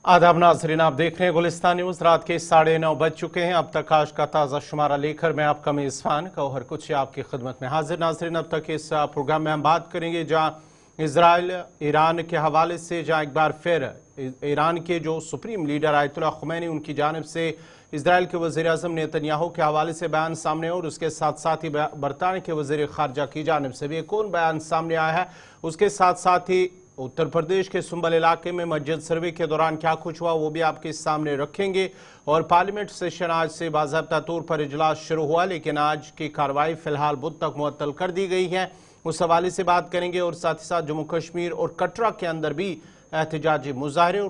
आदाब नाज़रीन, आप देख रहे हैं गुलिस्तान न्यूज़। रात के 9:30 बज चुके हैं। अब तक आज का ताज़ा शुमारा लेकर मैं आपका मेज़बान कौहर कुछ आपकी खिदमत में हाजिर। नाज़रीन, अब तक इस प्रोग्राम में हम बात करेंगे जहां इजराइल ईरान के हवाले से, जहां एक बार फिर ईरान के जो सुप्रीम लीडर आयतुल्लाह खुमैनी उनकी जानिब से इजराइल के वज़ीर-ए-आज़म नेतन्याहू के हवाले से बयान सामने और उसके साथ साथ ही बरतानिया के वज़ीर ख़ारजा की जानिब से भी एक और बयान सामने आया है। उसके साथ साथ ही उत्तर प्रदेश के सुंबल इलाके में मस्जिद सर्वे के दौरान क्या कुछ हुआ वो भी आपके सामने रखेंगे। और पार्लियामेंट सेशन आज से बाज़ाब्ता तौर पर इजलास शुरू हुआ, लेकिन आज की कार्रवाई फिलहाल बुध तक मुअत्तल कर दी गई है। उस हवाले से बात करेंगे और साथ ही साथ जम्मू कश्मीर और कटरा के अंदर भी एहतजाजी मुजाहरे और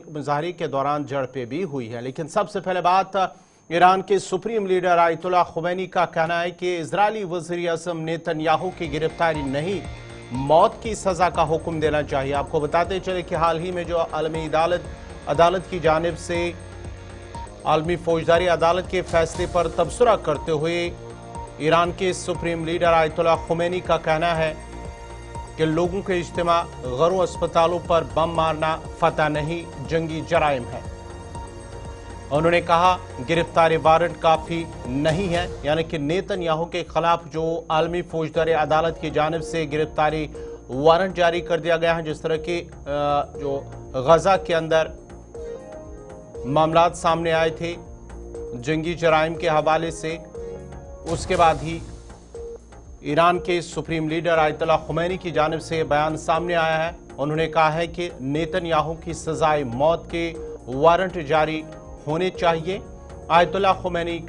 मुजाहरे के दौरान झड़पें भी हुई है। लेकिन सबसे पहले बात ईरान के सुप्रीम लीडर आयतुल्लाह खुमैनी का कहना है कि इजरायली वज़ीर-ए-आज़म नेतन्याहू की गिरफ्तारी नहीं, मौत की सजा का हुक्म देना चाहिए। आपको बताते चले कि हाल ही में जो आलमी अदालत की जानिब से आलमी फौजदारी अदालत के फैसले पर तबसरा करते हुए ईरान के सुप्रीम लीडर आयतुल्लाह खुमैनी का कहना है कि लोगों के इज्तिमा गैर अस्पतालों पर बम मारना फतह नहीं, जंगी जराइम है। उन्होंने कहा गिरफ्तारी वारंट काफी नहीं है, यानी कि नेतन्याहू के खिलाफ जो आलमी फौजदारी अदालत की जानिब से गिरफ्तारी वारंट जारी कर दिया गया है। जिस तरह के जो गजा के अंदर मामलात सामने आए थे जंगी जराइम के हवाले से, उसके बाद ही ईरान के सुप्रीम लीडर आयतुल्लाह खुमैनी की जानिब से बयान सामने आया है। उन्होंने कहा है कि नेतन्याहू की सजाए मौत के वारंट जारी होने चाहिए। आयतुल्लाह खुमैनी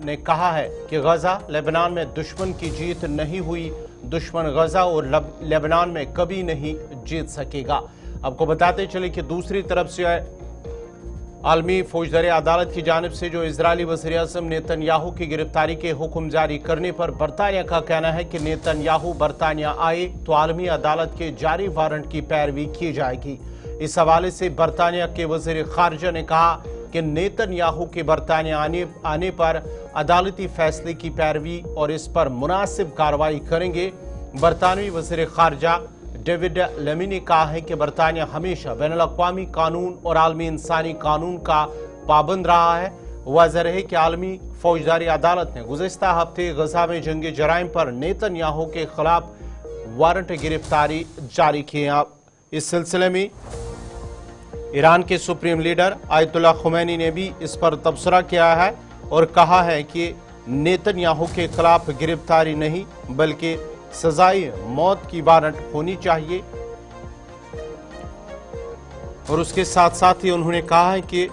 ने कहा है कि गजा लेबनान में दुश्मन की जीत नहीं हुई, दुश्मन गजा और लेबनान में कभी नहीं जीत सकेगा। आपको बताते चले कि दूसरी तरफ से आलमी फौजदारी अदालत की जानिब से जो इजरायली वज़ीर-ए-आज़म नेतन्याहू की गिरफ्तारी के हुक्म जारी करने पर बरतानिया का कहना है कि नेतन्याहू बरतानिया आए तो आलमी अदालत के जारी वारंट की पैरवी की जाएगी। इस हवाले से बरतानिया के वज़ीर ख़ारजा ने कहा कि नेतन्याहू के बरतानिया आने पर अदालती फैसले की पैरवी और इस पर मुनासिब कार्रवाई करेंगे। बरतानवी वज़ीर ख़ारजा डेविड लेमी ने कहा है कि बरतानिया हमेशा बैनुल-अक़वामी कानून और आलमी इंसानी कानून का पाबंद रहा है। वाज़ेह है कि आलमी फौजदारी अदालत ने गुज़िश्ता हफ्ते गजा में जंगी जराइम पर नेतन्याहू के खिलाफ वारंट गिरफ्तारी जारी किए। इस सिलसिले में ईरान के सुप्रीम लीडर आयतुल्लाह खुमैनी ने भी इस पर तबसरा किया है और कहा है कि नेतन्याहू के खिलाफ गिरफ्तारी नहीं बल्कि सजाए मौत की वारंट होनी चाहिए। और उसके साथ साथ ही उन्होंने कहा है कि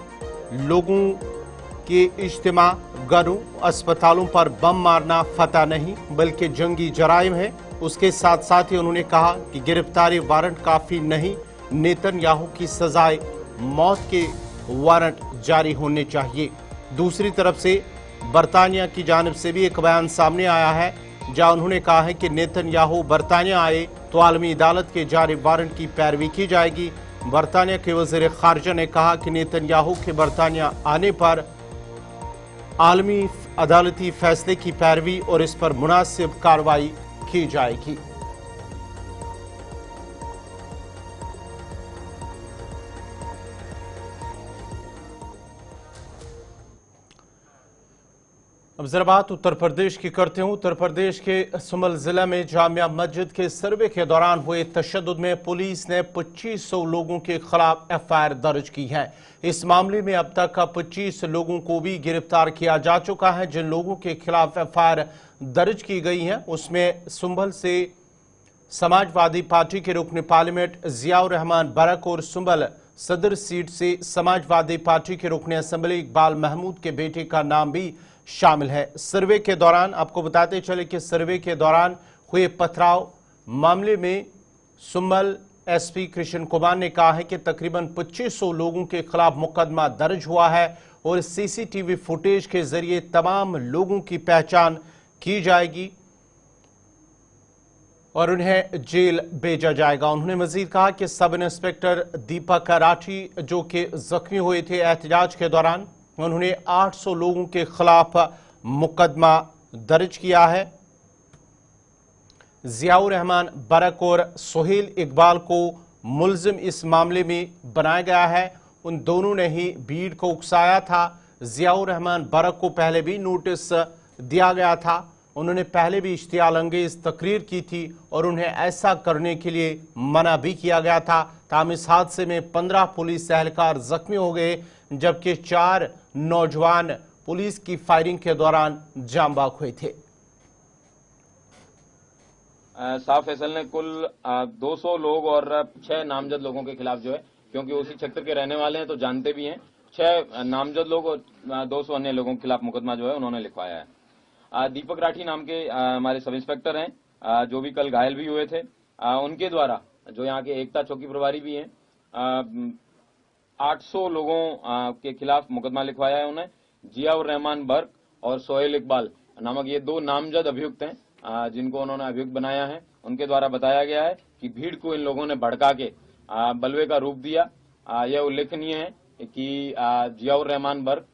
लोगों के इज्तिमा घरों अस्पतालों पर बम मारना फतह नहीं बल्कि जंगी जराइम है। उसके साथ साथ ही उन्होंने कहा कि गिरफ्तारी वारंट काफी नहीं, नेतन्याहू की सजाए मौत के वारंट जारी होने चाहिए। दूसरी तरफ से बरतानिया की जानिब से भी एक बयान सामने आया है जहां उन्होंने कहा है कि नेतन्याहू बरतानिया आए तो आलमी अदालत के जारी वारंट की पैरवी की जाएगी। बरतानिया के वज़ीर ख़ारजा ने कहा कि नेतन्याहू के बरतानिया आने पर आलमी अदालती फैसले की पैरवी और इस पर मुनासिब कार्रवाई की जाएगी। अब जरा बात उत्तर प्रदेश की करते हूँ। उत्तर प्रदेश के सुंबल जिला में जामिया मस्जिद के सर्वे के दौरान हुए तशद्दुद में पुलिस ने 2500 लोगों के खिलाफ एफआईआर दर्ज की है। इस मामले में अब तक 25 लोगों को भी गिरफ्तार किया जा चुका है। जिन लोगों के खिलाफ एफआईआर दर्ज की गई है उसमें सुंबल से समाजवादी पार्टी के रुकन पार्लियामेंट ज़ियाउर रहमान बरक और सुंबल सदर सीट से समाजवादी पार्टी के रुकन असम्बली इकबाल महमूद के बेटे का नाम भी शामिल है। सर्वे के दौरान आपको बताते चले कि सर्वे के दौरान हुए पथराव मामले में सुंबल एसपी कृष्ण कुमार ने कहा है कि तकरीबन 2500 लोगों के खिलाफ मुकदमा दर्ज हुआ है और सीसीटीवी फुटेज के जरिए तमाम लोगों की पहचान की जाएगी और उन्हें जेल भेजा जाएगा। उन्होंने मजीद कहा कि सब इंस्पेक्टर दीपक राठी जो कि जख्मी हुए थे एहतजाज के दौरान, उन्होंने 800 लोगों के खिलाफ मुकदमा दर्ज किया है। ज़ियाउर रहमान बरक और सोहेल इकबाल को मुलजिम इस मामले में बनाया गया है। उन दोनों ने ही भीड़ को उकसाया था। जियाउर रहमान बरक को पहले भी नोटिस दिया गया था। उन्होंने पहले भी इश्तियाल अंगेज तकरीर की थी और उन्हें ऐसा करने के लिए मना भी किया गया था। ताहम इस हादसे में 15 पुलिस एहलकार जख्मी हो गए, जबकि 4 नौजवान पुलिस की फायरिंग के दौरान जान बाक हुए थे। साफ फैसल ने कुल 200 लोग और 6 नामजद लोगों के खिलाफ जो है, क्योंकि उसी क्षेत्र के रहने वाले हैं तो जानते भी हैं, 6 नामजद लोग और 200 अन्य लोगों के खिलाफ मुकदमा जो है उन्होंने लिखवाया है। दीपक राठी नाम के हमारे सब इंस्पेक्टर हैं, जो भी कल घायल भी हुए थे, उनके द्वारा, जो यहाँ के एकता चौकी प्रभारी भी हैं, 800 लोगों के खिलाफ मुकदमा लिखवाया है उन्हें। जियाउर रहमान बर्क और सोहेल इकबाल नामक ये 2 नामजद अभियुक्त हैं, जिनको उन्होंने अभियुक्त बनाया है। उनके द्वारा बताया गया है कि भीड़ को इन लोगों ने भड़का के बलवे का रूप दिया। यह उल्लेखनीय है कि जियाउर रहमान बर्क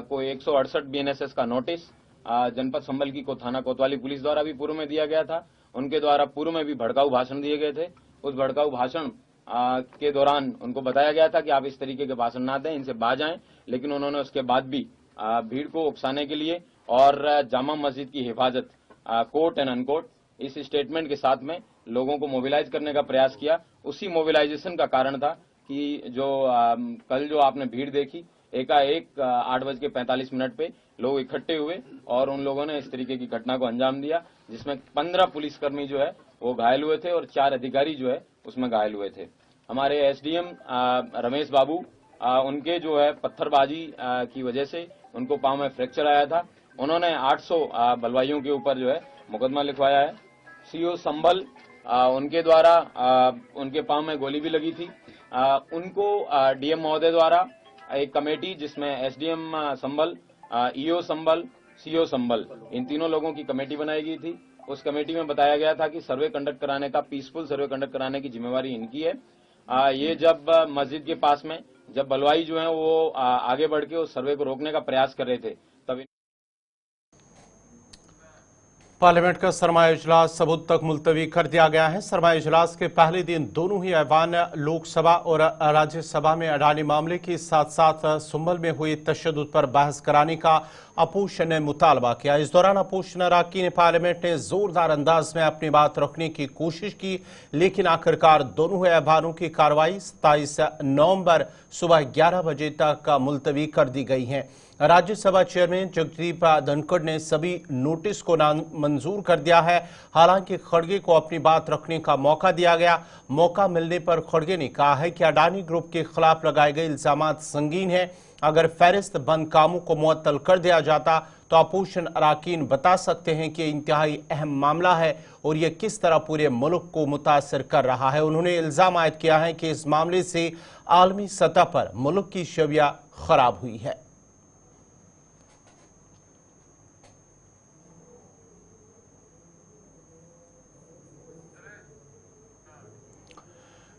को 168 BNSS का नोटिस जनपद संभल की थाना कोतवाली पुलिस द्वारा भी पूर्व में दिया गया था। उनके द्वारा पूर्व में भी भड़काऊ भाषण दिए गए थे। उस भड़काऊ भाषण के दौरान उनको बताया गया था कि आप इस तरीके के भाषण ना दें, इनसे बाज आएं, लेकिन उन्होंने उसके बाद भी भीड़ को उकसाने के लिए और जामा मस्जिद की हिफाजत, कोर्ट एंड अनकोर्ट, इस स्टेटमेंट के साथ में लोगों को मोबिलाइज करने का प्रयास किया। उसी मोबिलाइजेशन का कारण था कि जो कल जो आपने भीड़ देखी, एकाएक 8:45 पे लोग इकट्ठे हुए और उन लोगों ने इस तरीके की घटना को अंजाम दिया, जिसमें 15 पुलिसकर्मी जो है वो घायल हुए थे और 4 अधिकारी जो है उसमें घायल हुए थे। हमारे SDM रमेश बाबू, उनके जो है पत्थरबाजी की वजह से उनको पांव में फ्रैक्चर आया था। उन्होंने 800 बलवाइयों के ऊपर जो है मुकदमा लिखवाया है। CO संभल, उनके द्वारा उनके पांव में गोली भी लगी थी। उनको DM महोदय द्वारा एक कमेटी, जिसमें SDM संभल, EO संभल, CO संभल, इन तीनों लोगों की कमेटी बनाई गई थी। उस कमेटी में बताया गया था कि सर्वे कंडक्ट कराने का, पीसफुल सर्वे कंडक्ट कराने की जिम्मेवारी इनकी है। ये जब मस्जिद के पास में जब बलवाई जो है वो आगे बढ़ के उस सर्वे को रोकने का प्रयास कर रहे थे, तब पार्लियामेंट का सरमाया इजलास सबूत तक मुलतवी कर दिया गया है। सरमाया इजलास के पहले दिन दोनों ही ऐवान लोकसभा और राज्यसभा में अडानी मामले के साथ साथ संभल में हुई तशद्दुद पर बहस कराने का अपोजिशन ने मुतालबा किया। इस दौरान अपोजिशन अरकान पार्लियामेंट ने जोरदार अंदाज में अपनी बात रखने की कोशिश की, लेकिन आखिरकार दोनों ऐवानों की कार्रवाई 27 नवंबर सुबह 11 बजे तक मुलतवी कर दी गई है। राज्यसभा चेयरमैन जगदीप धनखड़ ने सभी नोटिस को मंजूर कर दिया है। हालांकि खड़गे को अपनी बात रखने का मौका दिया गया। मौका मिलने पर खड़गे ने कहा है कि अडानी ग्रुप के खिलाफ लगाए गए इल्जामात संगीन हैं। अगर फहरिस्त बंद कामों को मुअत्तल कर दिया जाता तो अपोजिशन अरकान बता सकते हैं कि इंतहाई अहम मामला है और यह किस तरह पूरे मुल्क को मुतासर कर रहा है। उन्होंने इल्जाम आयद किया है कि इस मामले से आलमी सतह पर मुल्क की छवियां खराब हुई है।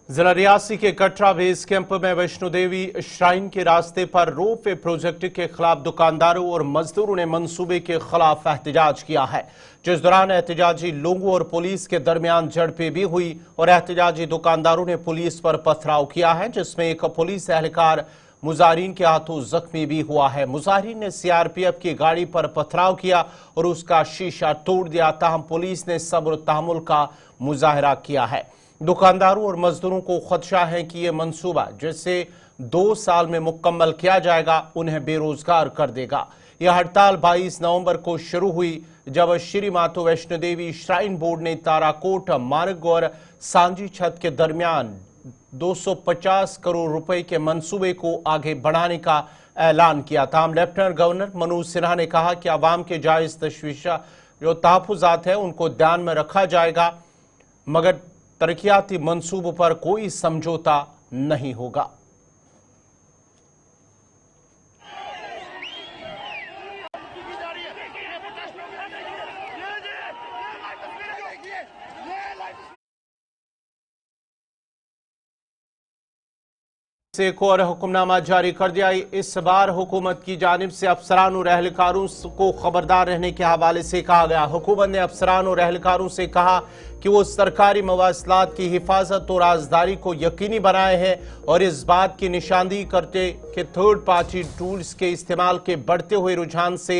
जिला रियासी के कटरा बेस कैंप में वैष्णो देवी श्राइन के रास्ते पर रोपवे प्रोजेक्ट के खिलाफ दुकानदारों और मजदूरों ने मंसूबे के खिलाफ एहतजाज किया है, जिस दौरान एहतजाजी लोगों और पुलिस के दरमियान झड़पें भी हुई और एहतजाजी दुकानदारों ने पुलिस पर पथराव किया है, जिसमें एक पुलिस एहलकार मुजाहिरीन के हाथों जख्मी भी हुआ है। मुजाहिरीन ने CRPF की गाड़ी पर पथराव किया और उसका शीशा तोड़ दिया। ताहम पुलिस ने सब्र और तहम्मुल का मुजाहरा किया है। दुकानदारों और मजदूरों को खदशा है कि यह मंसूबा जिसे 2 साल में मुकम्मल किया जाएगा उन्हें बेरोजगार कर देगा। यह हड़ताल 22 नवंबर को शुरू हुई, जब श्री माता वैष्णो देवी श्राइन बोर्ड ने ताराकोट मार्ग और सांझी छत के दरमियान 250 करोड़ रुपए के मंसूबे को आगे बढ़ाने का ऐलान किया था। लेफ्टिनेंट गवर्नर मनोज सिन्हा ने कहा कि आवाम के जायज तशवीशा जो तहफुजात है उनको ध्यान में रखा जाएगा, मगर तरक्याती मंसूबों पर कोई समझौता नहीं होगा। से एक और हुक्मनामा जारी कर दिया। इस बार हुकूमत की जानिब से अफसरान और एहलकारों को खबरदार रहने के हवाले से कहा गया। हुकूमत ने अफसरान और एहलकारों से कहा कि वो सरकारी मवासलात की हिफाजत और राजदारी को यकीनी बनाए हैं और इस बात की निशानदेही करते कि थर्ड पार्टी टूल्स के इस्तेमाल के बढ़ते हुए रुझान से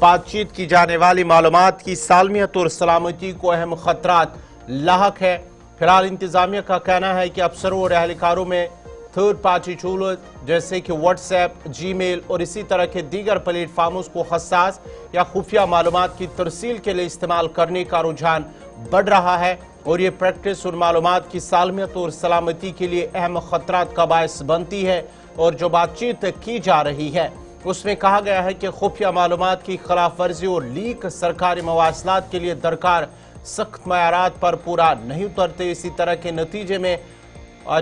बातचीत की जाने वाली मालूमात की सालमियत और सलामती को अहम खतरात लाहक है। फिलहाल इंतजामिया का कहना है कि अफसरों और एहलकारों में थर्ड पार्टी टूल जैसे कि व्हाट्सएप, जीमेल और इसी तरह के दीगर प्लेटफॉर्मों को हसास या खुफिया मालूमात की तरसील के लिए इस्तेमाल करने का रुझान बढ़ रहा है और ये प्रैक्टिस उन मालूमात की सालमियत और सलामती के लिए अहम खतरात का बायस बनती है। और जो बातचीत की जा रही है उसमें कहा गया है कि खुफिया मालूमात की खिलाफ वर्जी और लीक सरकारी मवासलात के लिए दरकार सख्त मयारात पर पूरा नहीं उतरते। इसी तरह के नतीजे में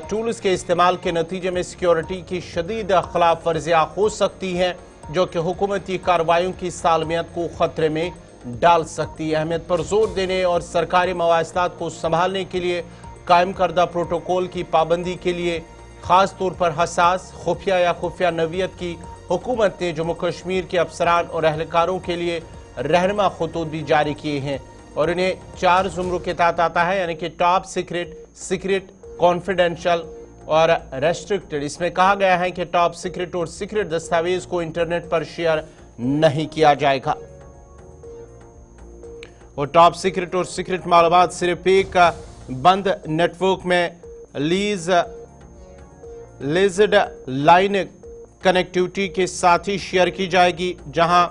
टूल्स के इस्तेमाल के नतीजे में सिक्योरिटी की शदीद खिलाफ वर्जियां हो सकती हैं जो कि हुकूमती कार्रवाइयों की सालमियत को खतरे में डाल सकती है। अहमियत पर जोर देने और सरकारी मवासलात को संभालने के लिए कायम करदा प्रोटोकॉल की पाबंदी के लिए खास तौर पर हसास खुफिया या खुफिया नवीयत की हुकूमत ने जम्मू कश्मीर के अफसरान और एहलकारों के लिए रहनुमा खतूत भी जारी किए हैं और इन्हें 4 जुमरों के तहत आता है, यानी कि टॉप सीक्रेट, सीक्रेट, कॉन्फिडेंशियल और रेस्ट्रिक्टेड। इसमें कहा गया है कि टॉप सीक्रेट और सीक्रेट दस्तावेज को इंटरनेट पर शेयर नहीं किया जाएगा और टॉप सीक्रेट और सीक्रेट मालूमात सिर्फ एक बंद नेटवर्क में लीज्ड लाइन कनेक्टिविटी के साथ ही शेयर की जाएगी, जहां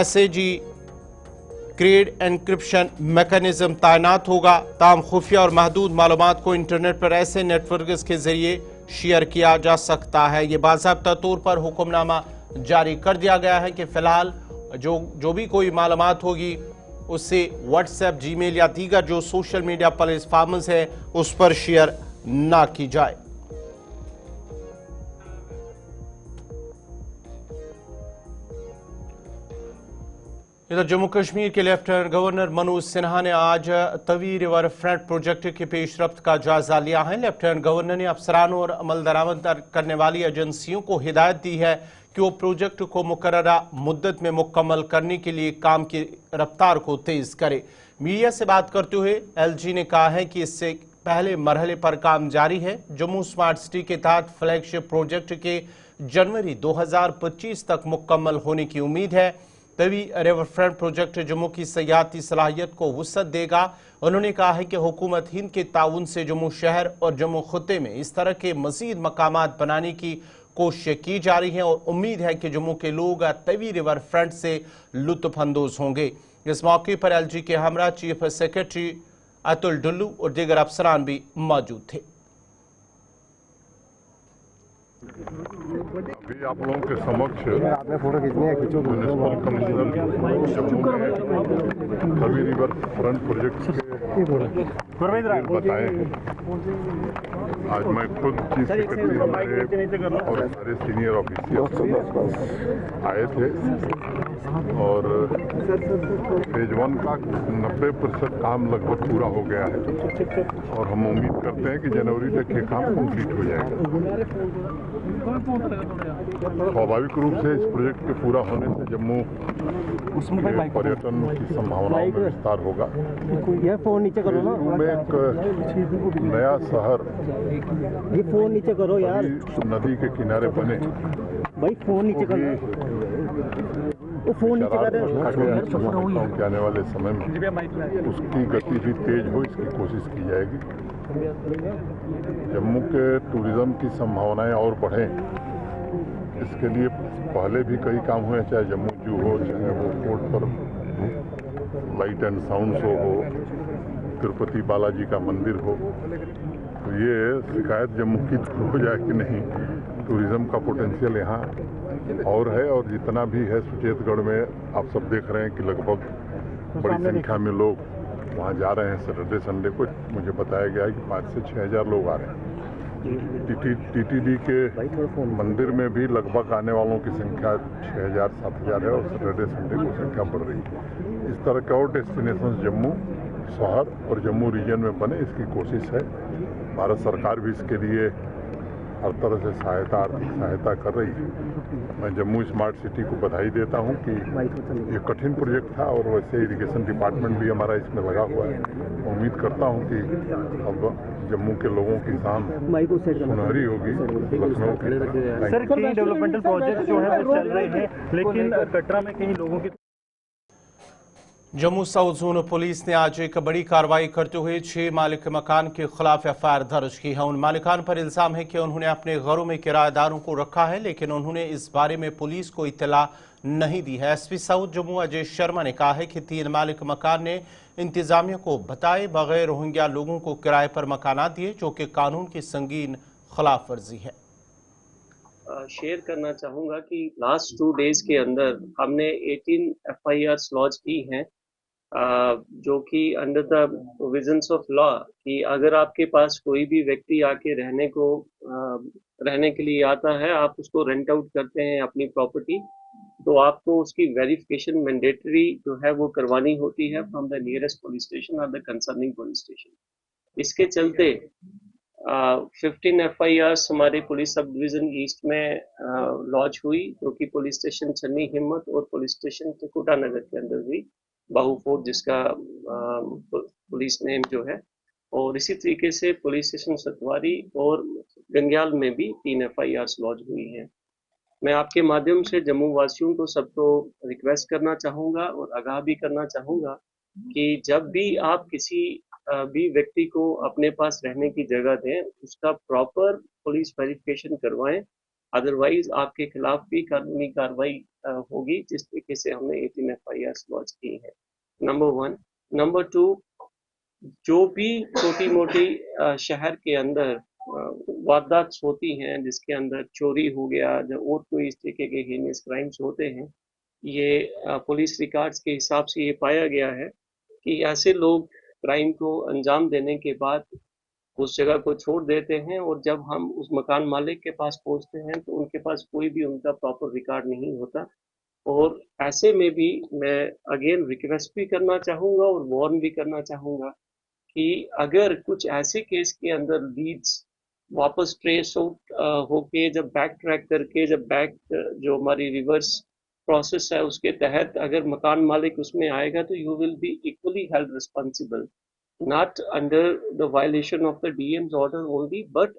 SAG ग्रेड एनक्रिप्शन मैकेनिज्म तैनात होगा। ताम खुफिया और महदूद मालूमात को इंटरनेट पर ऐसे नेटवर्क के जरिए शेयर किया जा सकता है। ये बाज़ाब्ता तौर पर हुक्मनामा जारी कर दिया गया है कि फिलहाल जो भी कोई मालूमात होगी उससे व्हाट्सएप, जीमेल या दीगर जो सोशल मीडिया प्लेटफॉर्म्स है उस पर शेयर ना की जाए। इधर जम्मू कश्मीर के लेफ्टिनेंट गवर्नर मनोज सिन्हा ने आज तवी रिवर फ्रंट प्रोजेक्ट की पेशरफ्त का जायजा लिया है। लेफ्टिनेंट गवर्नर ने अफसरान और अमल दरामद करने वाली एजेंसियों को हिदायत दी है कि वो प्रोजेक्ट को मुकर्ररा मुद्दत में मुकम्मल करने के लिए काम की रफ्तार को तेज करे। मीडिया से बात करते हुए LG ने कहा है कि इससे पहले मरहले पर काम जारी है। जम्मू स्मार्ट सिटी के तहत फ्लैगशिप प्रोजेक्ट के जनवरी 2025 तक मुकम्मल होने की उम्मीद है। Tawi river front project Jammu की सयाहती सलाहियत को वुसअत देगा। उन्होंने कहा है कि हुकूमत हिंद के ताउन से जम्मू शहर और जम्मू खत्ते में इस तरह के मजीद मकामात बनाने की कोशिश की जा रही है और उम्मीद है कि जम्मू के लोग तवी रिवर फ्रंट से लुत्फ अंदोज होंगे। इस मौके पर LG के हमरा चीफ सेक्रेटरी अतुल डुल्लू और दीगर अफसरान भी मौजूद थे। अभी आप लोगों के समक्ष म्युनिसिपल कमिश्नर जम्मू ने तवी रिवर फ्रंट प्रोजेक्ट के बताए हैं। आज मैं खुद चीफ सेक्रेटरी हमारे और सारे सीनियर ऑफिसर्स आए थे और फेज 1 का 90% काम लगभग पूरा हो गया है और हम उम्मीद करते हैं कि जनवरी तक ये काम कंप्लीट हो जाएगा। स्वाभाविक रूप से इस प्रोजेक्ट के पूरा होने से जम्मू के पर्यटन की संभावनाओं में विस्तार होगा। में एक नया शहर ये फोन नीचे करो यार, नदी के किनारे बने भाई फोन नीचे करो, वो फोन नीचे कर के आने वाले समय में उसकी गति भी तेज हो, इसकी कोशिश की जाएगी। जम्मू के टूरिज्म की संभावनाएं और बढ़ें, इसके लिए पहले भी कई काम हुए, चाहे जम्मू जू हो, चाहे वो पोर्ट पर लाइट एंड साउंड शो हो, तिरुपति बालाजी का मंदिर हो। तो ये शिकायत जम्मू की हो जाए कि नहीं, टूरिज्म का पोटेंशियल यहाँ और है और जितना भी है सुचेतगढ़ में आप सब देख रहे हैं कि लगभग बड़ी संख्या में लोग वहाँ जा रहे हैं। सैटरडे संडे को मुझे बताया गया है कि 5 से 6 हज़ार लोग आ रहे हैं। TTD के मंदिर में भी लगभग आने वालों की संख्या 6,000-7,000 है और सैटरडे संडे को संख्या बढ़ रही है। इस तरह के और डेस्टिनेशन जम्मू शहर और जम्मू रीजन में बने, इसकी कोशिश है। भारत सरकार भी इसके लिए हर तरह से सहायता, आर्थिक सहायता कर रही है। मैं जम्मू स्मार्ट सिटी को बधाई देता हूं कि ये कठिन प्रोजेक्ट था और वैसे इरिगेशन डिपार्टमेंट भी हमारा इसमें लगा हुआ है। उम्मीद करता हूं कि अब जम्मू के लोगों की शाम सुनहरी होगी लखनऊ की। सर, कई डेवलपमेंटल प्रोजेक्ट जो है वो चल रहे हैं, लेकिन कटरा में कई लोगों की जम्मू साउथ जोन पुलिस ने आज एक बड़ी कार्रवाई करते हुए 6 मालिक मकान के खिलाफ एफआईआर दर्ज की है। उन मालिकान पर इल्जाम है कि उन्होंने अपने घरों में किराएदारों को रखा है, लेकिन उन्होंने इस बारे में पुलिस को इत्तला नहीं दी है। एसपी साउथ जम्मू अजय शर्मा ने कहा है कि 3 मालिक मकान ने इंतजामिया को बताए बगैर रोहिंग्या लोगों को किराए पर मकानात दिए, जो कि कानून की संगीन खिलाफ वर्जी है। शेयर करना चाहूँगा कि लास्ट 2 डेज के अंदर हमने 18 FIRs लॉन्च की हैं, जो कि under the provisions of law कि अगर आपके पास कोई भी व्यक्ति आके रहने के लिए आता है, आप उसको रेंट आउट करते हैं अपनी प्रॉपर्टी, तो आपको उसकी वेरिफिकेशन मैंडेटरी जो है वो करवानी होती है from the nearest police station और द कंसर्निंग पुलिस स्टेशन। इसके चलते 15 FIRs हमारे पुलिस सब डिवीजन ईस्ट में लॉन्च हुई, जो कि पुलिस स्टेशन छन्नी हिम्मत और पुलिस स्टेशन त्रिकुटा नगर के अंदर हुई, बाहू फोर्ट जिसका पुलिस नेम जो है। और इसी तरीके से पुलिस स्टेशन सतवारी और गंग्याल में भी 3 FIRs लॉन्च हुई हैं। मैं आपके माध्यम से जम्मू वासियों को सबको रिक्वेस्ट करना चाहूँगा और आगाह भी करना चाहूँगा कि जब भी आप किसी भी व्यक्ति को अपने पास रहने की जगह दें, उसका प्रॉपर पुलिस वेरिफिकेशन करवाएं, अदरवाइज आपके खिलाफ भी कानूनी कार्रवाई होगी, जिस तरीके से हमने 18 FIRs लॉन्च की है। नंबर 1। नंबर 2, जो भी छोटी मोटी शहर के अंदर वारदात होती हैं, जिसके अंदर चोरी हो गया या और कोई इस तरीके के हीनियस क्राइम्स होते हैं, ये पुलिस रिकॉर्ड्स के हिसाब से ये पाया गया है कि ऐसे लोग क्राइम को अंजाम देने के बाद उस जगह को छोड़ देते हैं, और जब हम उस मकान मालिक के पास पहुंचते हैं तो उनके पास कोई भी उनका प्रॉपर रिकॉर्ड नहीं होता। और ऐसे में भी मैं अगेन रिक्वेस्ट भी करना चाहूँगा और वार्न भी करना चाहूँगा कि अगर कुछ ऐसे केस के अंदर लीड्स वापस ट्रेस आउट होके जब बैक ट्रैक करके जो हमारी रिवर्स प्रोसेस है उसके तहत अगर मकान मालिक उसमें आएगा, तो you will be equally held responsible, not under the violation of the DM's order only, but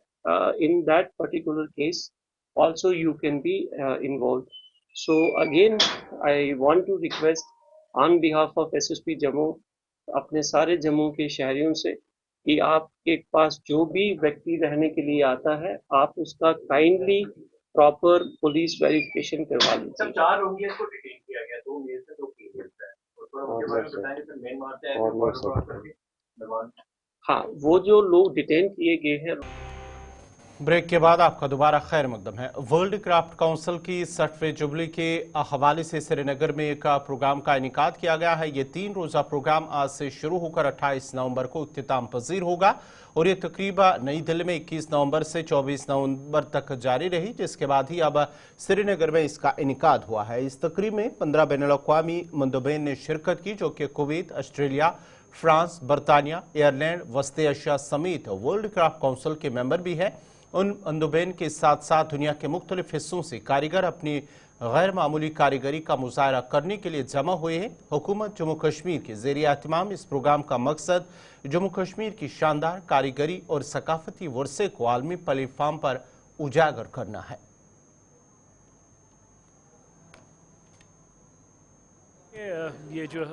in that particular case also you can be involved. So again, I want to request on behalf of SSP Jammu अपने सारे जम्मू के शहरियों से कि आपके पास जो भी व्यक्ति रहने के लिए आता है, आप उसका काइंडली प्रॉपर पुलिस वेरिफिकेशन करवा लीजिए। 4 रोगियों को डिटेन किया गया, 2 मेल से 2 फीमेल है, और थोड़ा उसके बारे में बताएंगे सर। मेन बात है हाँ, वो जो लोग डिटेन किए गए हैं। ब्रेक के बाद आपका दोबारा खैर मकदम है। वर्ल्ड क्राफ्ट काउंसिल की 60वें जुबली के हवाले से श्रीनगर में एक प्रोग्राम का इनेकाद किया गया है। ये 3 रोज़ा प्रोग्राम आज से शुरू होकर 28 नवंबर को इख्तिताम पजीर होगा और ये तकरीबा नई दिल्ली में 21 नवंबर से 24 नवंबर तक जारी रही, जिसके बाद ही अब श्रीनगर में इसका इनेकाद हुआ है। इस तकरीब में 15 बैनुल-अक़वामी मंदुबैन ने शिरकत की, जो कि कुवैत, ऑस्ट्रेलिया, फ्रांस, बरतानिया, आयरलैंड, वस्त एशिया समेत वर्ल्ड क्राफ्ट काउंसिल के मेंबर भी हैं। उन मंदुबैन के साथ साथ दुनिया के मुख्तलिफ हिस्सों से कारीगर अपनी गैर मामूली कारीगरी का मुजाहरा करने के लिए जमा हुए हैं। हुकूमत जम्मू कश्मीर के ज़ेरे एहतमाम इस प्रोग्राम का मकसद जम्मू कश्मीर की शानदार कारीगरी और सकाफती वर्से को आलमी प्लेटफार्म पर उजागर करना है। ये जो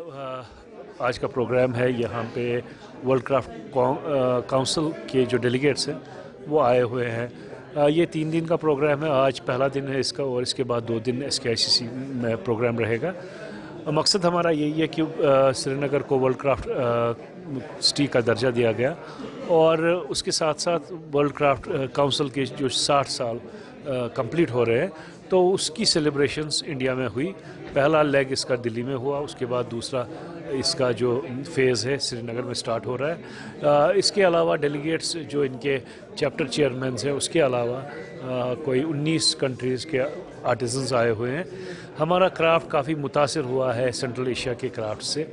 आज का प्रोग्राम है, यहाँ पे वर्ल्ड क्राफ्ट काउंसिल के जो डेलीगेट्स हैं वो आए हुए हैं। ये 3 दिन का प्रोग्राम है। आज पहला दिन है इसका और इसके बाद 2 दिन SKICC में प्रोग्राम रहेगा। मकसद हमारा यही है कि श्रीनगर को वर्ल्ड क्राफ्ट सिटी का दर्जा दिया गया और उसके साथ साथ वर्ल्ड क्राफ्ट काउंसिल के जो 60 साल कंप्लीट हो रहे हैं, तो उसकी सेलिब्रेशंस इंडिया में हुई। पहला लेग इसका दिल्ली में हुआ, उसके बाद दूसरा इसका जो फेज़ है श्रीनगर में स्टार्ट हो रहा है। इसके अलावा डेलीगेट्स जो इनके चैप्टर चेयरमैन हैं, उसके अलावा कोई 19 कंट्रीज़ के आर्टिजन्स आए हुए हैं। हमारा क्राफ्ट काफ़ी मुतासिर हुआ है सेंट्रल एशिया के क्राफ्ट से,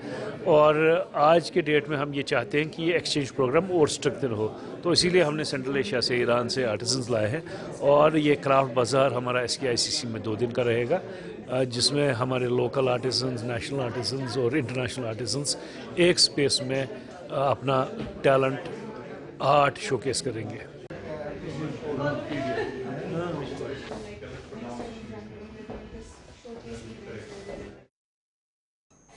और आज के डेट में हम ये चाहते हैं कि ये एक्सचेंज प्रोग्राम और स्ट्रक्चर हो, तो इसीलिए हमने सेंट्रल एशिया से, ईरान से आर्टिजन्स लाए हैं। और ये क्राफ्ट बाज़ार हमारा SKICC में 2 दिन का रहेगा, जिसमें हमारे लोकल आर्टिजन्स, नेशनल आर्टिजन्स और इंटरनेशनल आर्टिजन्स एक स्पेस में अपना टैलेंट, आर्ट शोकेस करेंगे।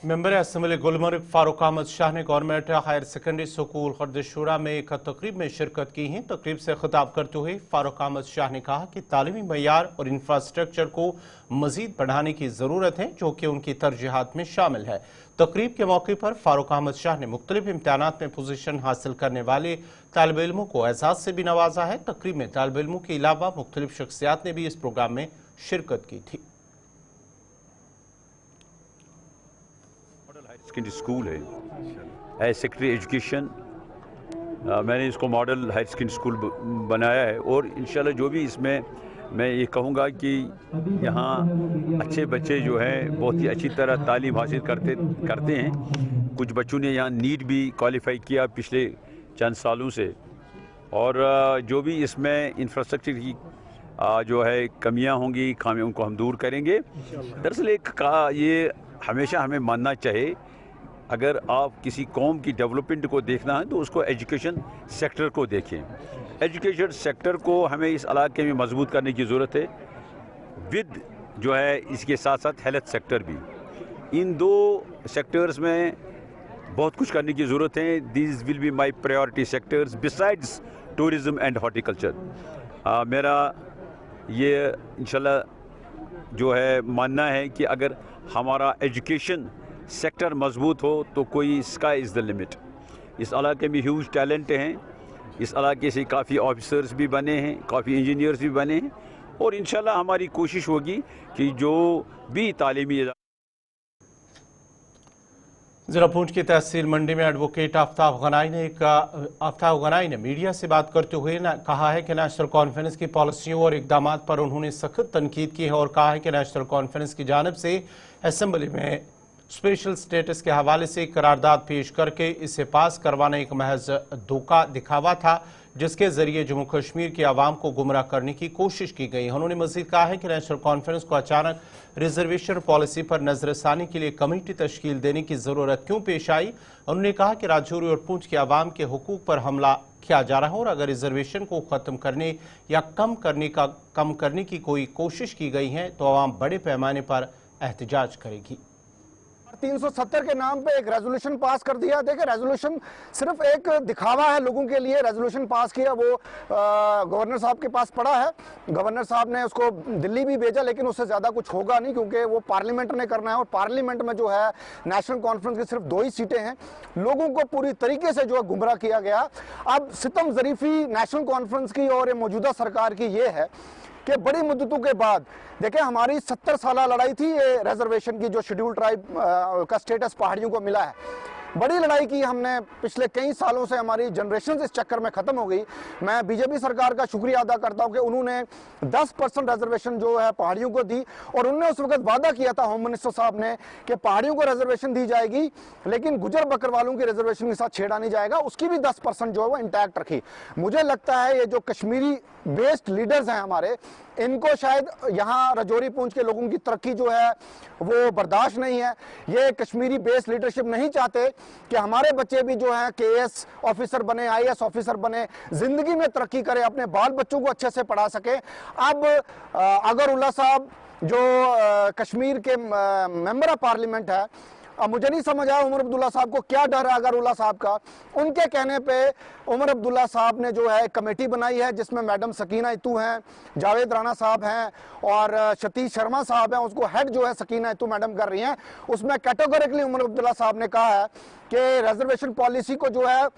मेंबर असम्बली गुलमर्ग फारूक अहमद शाह ने गवर्नमेंट हायर सेकेंडरी स्कूल खर्दशुरा में एक तकरीब में शिरकत की है। तकरीब से खिताब करते हुए फारूक अहमद शाह ने कहा कि तालीमी मयार और इंफ्रास्ट्रक्चर को मजीद बढ़ाने की ज़रूरत है, जो कि उनकी तरजीहात में शामिल है। तकरीब के मौके पर फारूक अहमद शाह ने मुख्तलिफ इम्तिहानात में पोजीशन हासिल करने वाले तालिब इल्मों को एजाज से भी नवाजा है। तकरीब में तालिब इल्मों के अलावा मुख्तलिफ शख्सियात ने भी इस प्रोग्राम में शिरकत की थी। सेकेंडरी स्कूल है, एज सेक्रेटरी एजुकेशन मैंने इसको मॉडल हायर सेकेंडरी स्कूल बनाया है, और इंशाल्लाह जो भी इसमें मैं ये कहूँगा कि यहाँ अच्छे बच्चे जो हैं बहुत ही अच्छी तरह तालीम हासिल करते हैं। कुछ बच्चों ने यहाँ नीट भी क्वालिफाई किया पिछले चंद सालों से, और जो भी इसमें इंफ्रास्ट्रक्चर की जो है कमियाँ होंगी, खामियों उनको हम दूर करेंगे। दरअसल ये हमेशा हमें मानना चाहिए, अगर आप किसी कौम की डेवलपमेंट को देखना है तो उसको एजुकेशन सेक्टर को देखें। एजुकेशन सेक्टर को हमें इस इलाके में मजबूत करने की ज़रूरत है, विद जो है इसके साथ साथ हेल्थ सेक्टर भी। इन 2 सेक्टर्स में बहुत कुछ करने की ज़रूरत है। These will be my priority sectors besides tourism and horticulture. मेरा ये इंशाल्लाह जो है मानना है कि अगर हमारा एजुकेशन सेक्टर मजबूत हो तो कोई स्काई इज़ द लिमिट। इस इलाके में ह्यूज टैलेंट हैं, इस इलाके से काफ़ी ऑफिसर्स भी बने हैं, काफ़ी इंजीनियर्स भी बने हैं, और इंशाल्लाह हमारी कोशिश होगी कि जो भी तालीमी ज़िला पूंछ की तहसील मंडी में एडवोकेट आफ्ताब गनाई ने मीडिया से बात करते हुए कहा है कि नेशनल कॉन्फ्रेंस की पॉलिसियों और इकदाम पर उन्होंने सख्त तनकीद की है, और कहा है कि नेशनल कॉन्फ्रेंस की जानिब से असम्बली में स्पेशल स्टेटस के हवाले से करारदाद पेश करके इसे पास करवाना एक महज धोखा दिखावा था, जिसके जरिए जम्मू कश्मीर की आवाम को गुमराह करने की कोशिश की गई। उन्होंने मजीद कहा है कि नेशनल कॉन्फ्रेंस को अचानक रिजर्वेशन पॉलिसी पर नजरसानी के लिए कमेटी तश्कील देने की जरूरत क्यों पेश आई। उन्होंने कहा कि राजौरी और पूंछ के आवाम के हुकूक पर हमला किया जा रहा है, और अगर रिजर्वेशन को खत्म करने या कम करने की कोई कोशिश की गई है तो आवाम बड़े पैमाने पर एहतजाज करेगी। 370 के नाम पे एक रेजोल्यूशन पास कर दिया। देखिए, रेजोल्यूशन सिर्फ एक दिखावा है लोगों के लिए। रेजोल्यूशन पास किया, वो गवर्नर साहब के पास पड़ा है, गवर्नर साहब ने उसको दिल्ली भी भेजा, लेकिन उससे ज़्यादा कुछ होगा नहीं, क्योंकि वो पार्लियामेंट ने करना है, और पार्लियामेंट में जो है नेशनल कॉन्फ्रेंस की सिर्फ 2 ही सीटें हैं। लोगों को पूरी तरीके से जो है गुमराह किया गया। अब सितम ज़रीफ़ी नेशनल कॉन्फ्रेंस की और मौजूदा सरकार की ये है कि बड़ी मुद्दतों के बाद, देखें, हमारी 70 साल लड़ाई थी ये रिजर्वेशन की, जो शेड्यूल ट्राइब का स्टेटस पहाड़ियों को मिला है। बड़ी लड़ाई की हमने पिछले कई सालों से, हमारी जनरेशन इस चक्कर में ख़त्म हो गई। मैं बीजेपी सरकार का शुक्रिया अदा करता हूं कि उन्होंने 10% रिजर्वेशन जो है पहाड़ियों को दी, और उन्होंने उस वक्त वादा किया था होम मिनिस्टर साहब ने कि पहाड़ियों को रिजर्वेशन दी जाएगी, लेकिन गुजर बकरवालों की रिजर्वेशन के साथ छेड़ा नहीं जाएगा। उसकी भी 10% जो है वो इंटैक्ट रखी। मुझे लगता है ये जो कश्मीरी बेस्ड लीडर्स हैं हमारे, इनको शायद यहाँ राजौरी पूंछ के लोगों की तरक्की जो है वो बर्दाश्त नहीं है। ये कश्मीरी बेस्ड लीडरशिप नहीं चाहते कि हमारे बच्चे भी जो है KS ऑफिसर बने, IAS ऑफिसर बने, जिंदगी में तरक्की करें, अपने बाल बच्चों को अच्छे से पढ़ा सके। अब अगरुल्ला साहब जो कश्मीर के मेंबर ऑफ पार्लियामेंट है, अब मुझे नहीं समझ आया उमर अब्दुल्ला साहब को क्या डर है अगरुल्ला साहब का। उनके कहने पे उमर अब्दुल्ला साहब ने जो है कमेटी बनाई है, जिसमें मैडम सकीना इतू हैं, जावेद राणा साहब हैं और सतीश शर्मा साहब हैं। उसको हेड जो है सकीना इतू मैडम कर रही हैं। उसमें कैटेगोरिकली उमर अब्दुल्ला साहब ने कहा है कि रिजर्वेशन पॉलिसी को जो है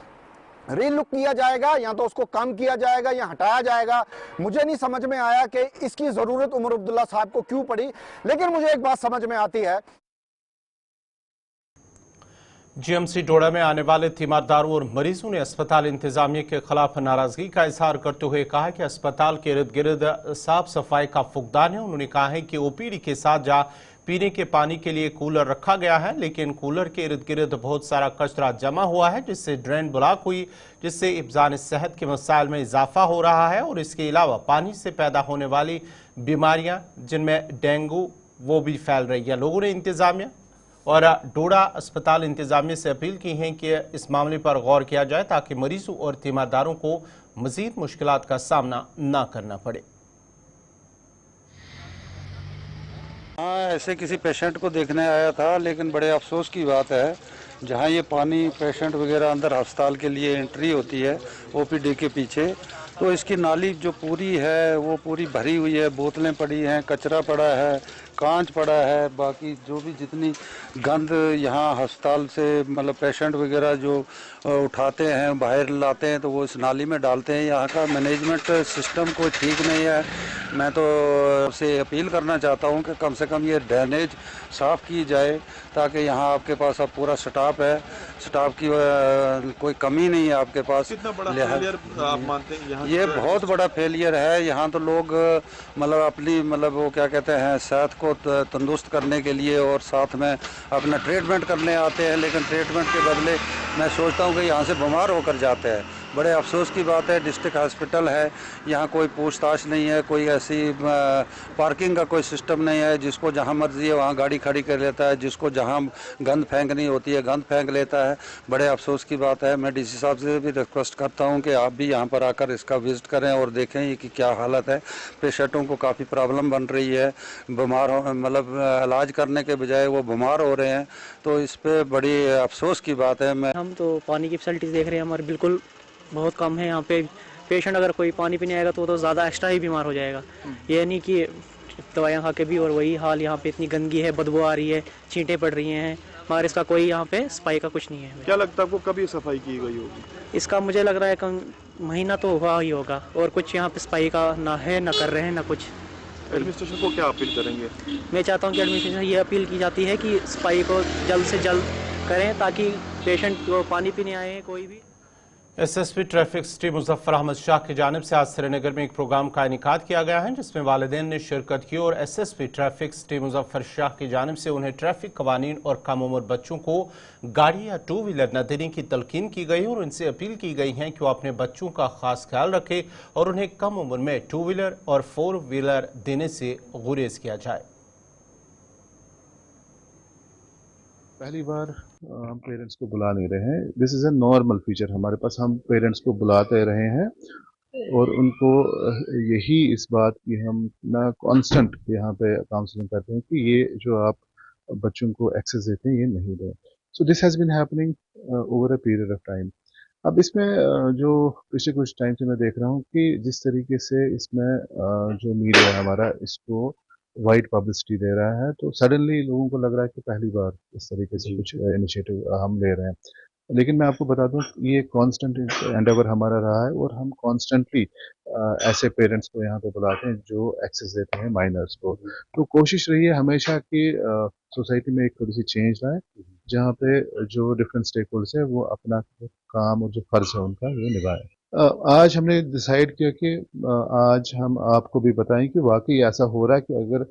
रीलुक किया जाएगा, या तो उसको कम किया जाएगा या हटाया जाएगा। मुझे नहीं समझ में आया कि इसकी जरूरत उमर अब्दुल्ला साहब को क्यों पड़ी, लेकिन मुझे एक बात समझ में आती है। जीएमसी डोडा में आने वाले तीमारदारों और मरीजों ने अस्पताल इंतजामिया के खिलाफ नाराजगी का इजहार करते हुए कहा कि अस्पताल के इर्द गिर्द साफ सफाई का फुकदान है। उन्होंने कहा है कि ओपीडी के साथ जहां पीने के पानी के लिए कूलर रखा गया है, लेकिन कूलर के इर्द गिर्द बहुत सारा कचरा जमा हुआ है, जिससे ड्रेन ब्लॉक हुई, जिससे इब्जान सेहत के मसाइल में इजाफा हो रहा है। और इसके अलावा पानी से पैदा होने वाली बीमारियां, जिनमें डेंगू, वो भी फैल रही है। लोगों ने इंतजामिया और डोडा अस्पताल इंतजामिया से अपील की है कि इस मामले पर गौर किया जाए ताकि मरीजों और तीमारदारों को मजीद मुश्किलात का सामना न करना पड़े। हाँ, ऐसे किसी पेशेंट को देखने आया था, लेकिन बड़े अफसोस की बात है जहाँ ये पानी पेशेंट वगैरह अंदर अस्पताल के लिए एंट्री होती है ओपीडी के पीछे, तो इसकी नाली जो पूरी है वो पूरी भरी हुई है, बोतलें पड़ी हैं, कचरा पड़ा है, कांच पड़ा है, बाकी जो भी जितनी गंद यहाँ अस्पताल से मतलब पेशेंट वगैरह जो उठाते हैं बाहर लाते हैं तो वो इस नाली में डालते हैं। यहाँ का मैनेजमेंट सिस्टम कोई ठीक नहीं है। मैं तो से अपील करना चाहता हूँ कि कम से कम ये ड्रेनेज साफ़ की जाए ताकि यहाँ आपके पास अब पूरा स्टाफ है, स्टाफ की कोई कमी नहीं है आपके पास। कितना बड़ा फेलियर आप मानते हैं यहाँ? ये बहुत बड़ा फेलियर है। यहाँ तो लोग मतलब अपनी मतलब वो क्या कहते हैं सेहत को तंदुरुस्त करने के लिए और साथ में अपना ट्रीटमेंट करने आते हैं, लेकिन ट्रीटमेंट के बदले मैं सोचता हूँ कि यहाँ से बीमार होकर जाते हैं। बड़े अफसोस की बात है। डिस्ट्रिक्ट हॉस्पिटल है, यहाँ कोई पूछताछ नहीं है, कोई ऐसी पार्किंग का कोई सिस्टम नहीं है। जिसको जहाँ मर्जी है वहाँ गाड़ी खड़ी कर लेता है, जिसको जहाँ गंद फेंकनी होती है गंद फेंक लेता है। बड़े अफसोस की बात है। मैं डीसी साहब से भी रिक्वेस्ट करता हूँ कि आप भी यहाँ पर आकर इसका विजिट करें और देखें ये कि क्या हालत है। पेशेंटों को काफ़ी प्रॉब्लम बन रही है, बीमार हो मतलब इलाज करने के बजाय वो बीमार हो रहे हैं, तो इस पर बड़ी अफसोस की बात है। हम तो पानी की फैसिलिटीज़ देख रहे हैं, हमारे बिल्कुल बहुत कम है यहाँ पे। पेशेंट अगर कोई पानी पीने आएगा तो ज़्यादा एक्स्ट्रा ही बीमार हो जाएगा। ये नहीं कि दवाइयाँ खा के भी, और वही हाल यहाँ पे इतनी गंदगी है, बदबू आ रही है, छींटें पड़ रही हैं, मगर इसका कोई यहाँ पे सफाई का कुछ नहीं है। क्या लगता है आपको कब ये सफाई की गई होगी? इसका मुझे लग रहा है कम महीना तो हुआ ही होगा, और कुछ यहाँ पे सफाई का ना है, ना कर रहे हैं, ना कुछ। एडमिनिस्ट्रेशन को क्या अपील करेंगे? मैं चाहता हूँ कि एडमिनिस्ट्रेशन ये अपील की जाती है कि सफाई को जल्द से जल्द करें ताकि पेशेंट को पानी पीने आए हैं कोई भी। SSP traffic city Muzaffar Ahmad Shah की जानिब से आज श्रीनगर में एक प्रोग्राम का इनेकाद किया गया है, जिसमें वालिदैन ने शिरकत की और SSP traffic city Muzaffar Shah की जानिब से उन्हें ट्रैफिक कवानीन और कम उम्र बच्चों को गाड़ी या टू व्हीलर न देने की तलकीन की गई और उनसे अपील की गई है कि वो अपने बच्चों का खास ख्याल रखें और उन्हें कम उम्र में टू व्हीलर और फोर व्हीलर देने से गुरेज किया जाए। पहली बार हम पेरेंट्स को बुला नहीं रहे हैं। This is a normal feature हमारे पास। हम पेरेंट्स को बुलाते रहे हैं और उनको यही इस बात की हम ना कांस्टेंट यहाँ पे काउंसलिंग करते हैं कि ये जो आप बच्चों को एक्सेस देते हैं ये नहीं दें। So this has been happening over a period of time. अब इसमें जो पिछले कुछ टाइम से मैं देख रहा हूँ कि जिस तरीके से इसमें जो मीडिया हमारा इसको वाइड पब्लिसिटी दे रहा है, तो सडनली लोगों को लग रहा है कि पहली बार इस तरीके से कुछ इनिशिएटिव हम ले रहे हैं। लेकिन मैं आपको बता दूं ये कांस्टेंट एंडेवर हमारा रहा है और हम कॉन्स्टेंटली ऐसे पेरेंट्स को यहाँ पे बुलाते हैं जो एक्सेस देते हैं माइनर्स को। तो कोशिश रही है हमेशा कि सोसाइटी में एक थोड़ी सी चेंज लाए, जहाँ पे जो डिफरेंट स्टेक होल्डर्स है वो अपना काम और जो फर्ज है उनका वो निभाए। आज हमने डिसाइड किया कि आज हम आपको भी बताएं कि वाकई ऐसा हो रहा है कि अगर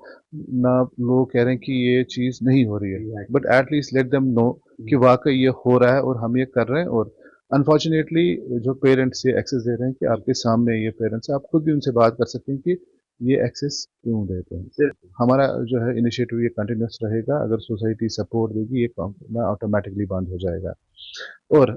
ना लोग कह रहे हैं कि ये चीज़ नहीं हो रही है, but at least let them know कि वाकई ये हो रहा है और हम ये कर रहे हैं। और अनफॉर्चुनेटली जो पेरेंट्स ये एक्सेस दे रहे हैं कि आपके सामने ये पेरेंट्स, आप खुद भी उनसे बात कर सकते हैं कि ये एक्सेस क्यों देते हैं। हमारा जो है इनिशिएटिव ये कंटिन्यूस रहेगा। अगर सोसाइटी सपोर्ट देगी ये ऑटोमेटिकली बंद हो जाएगा। और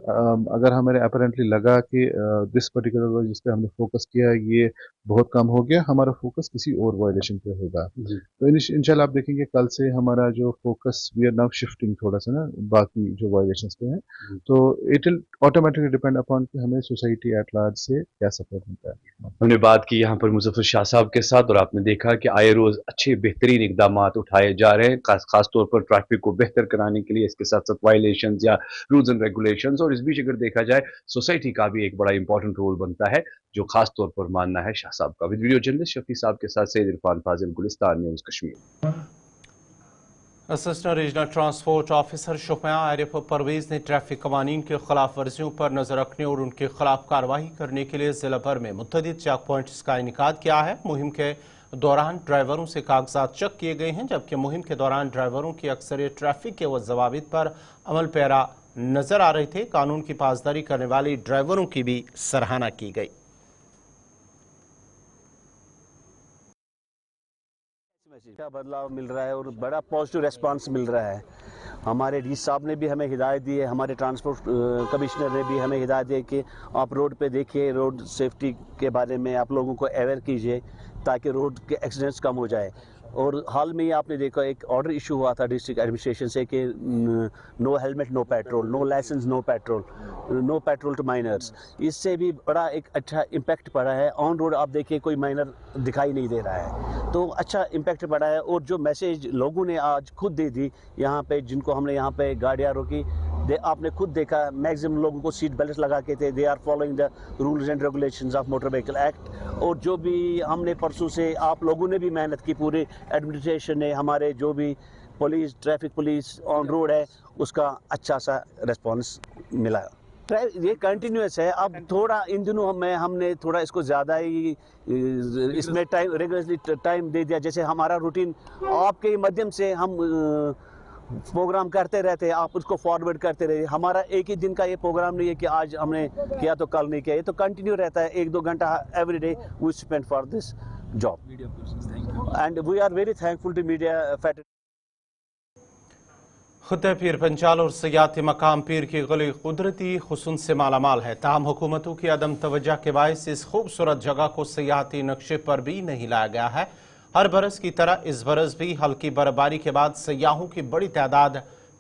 अगर हमें अपरेंटली लगा कि दिस पर्टिकुलर जिस पे हमने फोकस किया है ये बहुत कम हो गया, हमारा फोकस किसी और वायलेशन पे होगा। तो इंशाल्लाह आप देखेंगे कल से हमारा जो focus we are now shifting थोड़ा सा ना बाकी जो वायलेशंस पे है, तो it will automatically depend upon कि हमें सोसाइटी एट लार्ज से क्या सपोर्ट मिलता है। हमने बात की यहाँ पर मुजफ्फर शाह साहब के साथ और आपने देखा कि आए रोज अच्छे बेहतरीन इकदाम उठाए जा रहे हैं, खास तौर पर ट्रैफिक को बेहतर कराने के लिए, इसके साथ साथ वायलेशन या रूल्स एंड रेगुलेशंस। और इस बीच अगर देखा जाए सोसाइटी का भी एक बड़ा इंपॉर्टेंट रोल बनता है, जो खास तौर पर मानना है शाह साहब का। वीडियो जर्नलिस्ट शफी साहब के साथ Syed Irfan Fazil, Gulistan news Kashmir. Assistant regional transport officer Shumaya Arif Parvez ने ट्रैफिक कवानीन के खिलाफ वर्जियों पर नजर रखने और उनके खिलाफ कार्रवाई करने के लिए जिला भर में मुतअद्दिद चेक पॉइंट्स का इनेकाद किया है। मुहिम के दौरान ड्राइवरों से कागजात चेक किए गए हैं, जबकि मुहिम के दौरान ड्राइवरों की अक्सरियत ट्रैफिक के ज़वाबित पर अमल पैरा नजर आ रहे थे। कानून की पासदारी करने वाले ड्राइवरों की भी सराहना की गई। क्या बदलाव मिल रहा है और बड़ा पॉजिटिव रेस्पॉन्स मिल रहा है। हमारे डी साहब ने भी हमें हिदायत दी है, हमारे ट्रांसपोर्ट कमिश्नर ने भी हमें हिदायत दी कि आप रोड पे देखिए, रोड सेफ्टी के बारे में आप लोगों को अवेयर कीजिए ताकि रोड के एक्सीडेंट्स कम हो जाए। और हाल में ही आपने देखा एक ऑर्डर इशू हुआ था डिस्ट्रिक्ट एडमिनिस्ट्रेशन से कि no helmet no petrol, no licence no petrol, no petrol to minors. इससे भी बड़ा एक अच्छा इम्पैक्ट पड़ा है। ऑन रोड आप देखिए कोई माइनर दिखाई नहीं दे रहा है, तो अच्छा इम्पैक्ट पड़ा है। और जो मैसेज लोगों ने आज खुद दे दी यहाँ पे, जिनको हमने यहाँ पे गाड़ियाँ रोकी, आपने खुद देखा मैक्सिमम लोगों को सीट बेल्ट लगा के थे। They are following the rules and regulations of motor vehicle act. और जो भी हमने परसों से आप लोगों ने भी मेहनत की, पूरे एडमिनिस्ट्रेशन ने, हमारे जो भी police traffic police on road है, उसका अच्छा सा रिस्पॉन्स मिला। ये कंटिन्यूस है। अब थोड़ा इन दिनों में हमने थोड़ा इसको ज़्यादा ही इसमें टाइम रेगुलरली टाइम दे दिया। जैसे हमारा रूटीन आपके माध्यम से हम प्रोग्राम करते रहते हैं, आप उसको फॉरवर्ड करते रहिए। हमारा एक ही दिन का ये प्रोग्राम नहीं है कि आज हमने किया तो कल नहीं किया, ये तो कंटिन्यू रहता है। 1-2 घंटा every day we spend for this job and we are very thankful to media federation. खुद पीर पंचाल और सयाती मकाम पीर की गली कुदरती हुस्न से मालामाल है, ताहम हुकूमतों की अदम तवज्जो के बायस इस खूबसूरत जगह को सयाती नक्शे पर भी नहीं लाया गया है। हर बरस की तरह इस बरस भी हल्की बर्फबारी के बाद सयाहों की बड़ी तादाद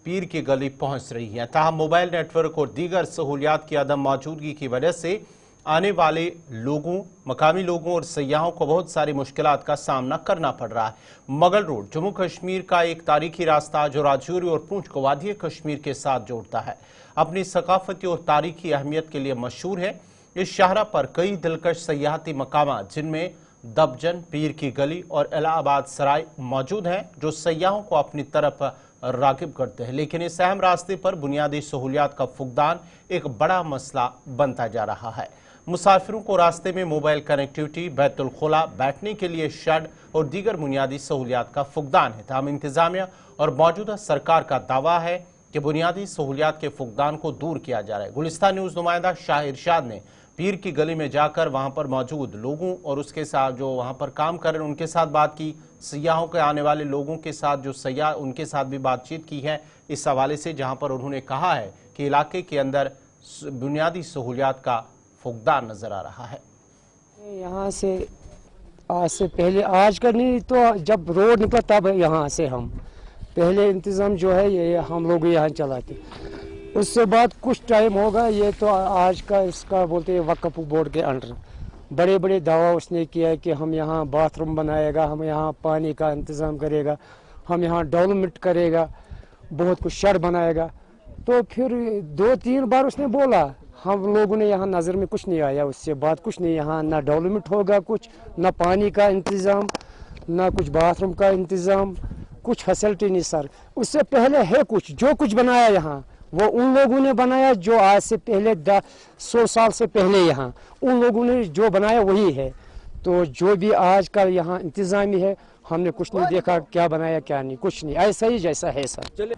पीर की गली पहुंच रही है। ताहम मोबाइल नेटवर्क और दीगर सहूलियात की अदम मौजूदगी की वजह से आने वाले लोगों, मकामी लोगों और सयाहों को बहुत सारी मुश्किलात का सामना करना पड़ रहा है। मुगल रोड जम्मू कश्मीर का एक तारीखी रास्ता जो राजौरी और पूंछ को वादी कश्मीर के साथ जोड़ता है, अपनी सकाफती और तारीखी अहमियत के लिए मशहूर है। इस शाहरा पर कई दिलकश सयाहती मकामात जिनमें दबजन, पीर की गली और इलाहाबाद सराय मौजूद हैं, जो सयाहों को अपनी तरफ रागिब करते हैं। लेकिन इस अहम रास्ते पर बुनियादी सहूलियात का फुकदान एक बड़ा मसला बनता जा रहा है। मुसाफिरों को रास्ते में मोबाइल कनेक्टिविटी, बैतुल खुला, बैठने के लिए शेड और दीगर बुनियादी सहूलियात का फुकदान है। ताहम इंतजामिया और मौजूदा सरकार का दावा है कि बुनियादी सहूलियात के फुकदान को दूर किया जा रहा है। गुलिस्तान न्यूज़ नुमाइंदा शाह इरशाद ने पीर की गली में जाकर वहां पर मौजूद लोगों और उसके साथ जो वहां पर काम कर रहे हैं उनके साथ बात की, सयाहों के आने वाले लोगों के साथ जो सयाह उनके साथ भी बातचीत की है इस हवाले से, जहां पर उन्होंने कहा है कि इलाके के अंदर बुनियादी सहूलियात का फुकदान नजर आ रहा है। यहाँ से आज से पहले, आज का नहीं तो जब रोड निकला तब यहाँ से हम पहले इंतज़ाम जो है ये हम लोग यहाँ चलाते। उससे बाद कुछ टाइम होगा, ये तो आज का इसका बोलते हैं वक्फ बोर्ड के अंडर बड़े बड़े दावा उसने किया कि हम यहाँ बाथरूम बनाएगा, हम यहाँ पानी का इंतज़ाम करेगा, हम यहाँ डेवलपमेंट करेगा, बहुत कुछ शहर बनाएगा। तो फिर 2-3 बार उसने बोला, हम लोगों ने यहाँ नज़र में कुछ नहीं आया, उससे बात कुछ नहीं। यहाँ ना डेवलपमेंट होगा कुछ, ना पानी का इंतज़ाम, ना कुछ बाथरूम का इंतज़ाम, कुछ फैसिलिटी नहीं सर। उससे पहले है कुछ, जो कुछ बनाया यहाँ वो उन लोगों ने बनाया जो आज से पहले 100 साल से पहले यहाँ उन लोगों ने जो बनाया वही है। तो जो भी आज का यहाँ इंतज़ामी है, हमने कुछ नहीं देखा क्या बनाया क्या नहीं, कुछ नहीं, ऐसा ही जैसा है सर।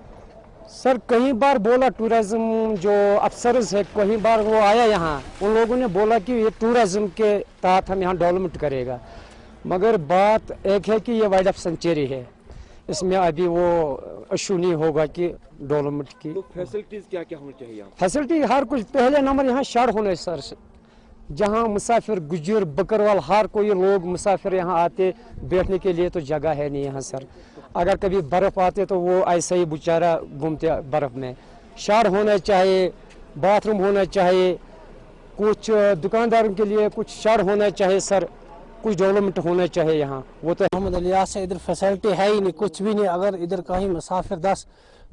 सर कई बार बोला टूरिज्म जो अफसर है, कई बार वो आया यहाँ, उन लोगों ने बोला कि ये टूरिज्म के तहत हम यहाँ डेवलपमेंट करेगा, मगर बात एक है कि ये वाइल्ड लाइफ सेंचुरी है, इसमें अभी वो इशू नहीं होगा कि डेवलपमेंट की। तो फैसिलिटीज क्या क्या होनी चाहिए? फैसिलिटी हर कुछ, पहले नंबर यहाँ शहर होने सर, जहाँ मुसाफिर गुजर बकरवाल हर कोई लोग मुसाफिर यहाँ आते बैठने के लिए, तो जगह है नहीं यहाँ सर। अगर कभी बर्फ़ आते तो वो ऐसे ही बेचारा घूमते बर्फ़ में। शहर होना चाहिए, बाथरूम होना चाहिए, कुछ दुकानदारों के लिए कुछ शहर होना चाहिए सर, कुछ डेवलपमेंट होना चाहिए यहाँ। वो तो मोहम्मद अलियास से इधर फैसिलिटी है ही नहीं, कुछ भी नहीं। अगर इधर कहीं मुसाफिर 10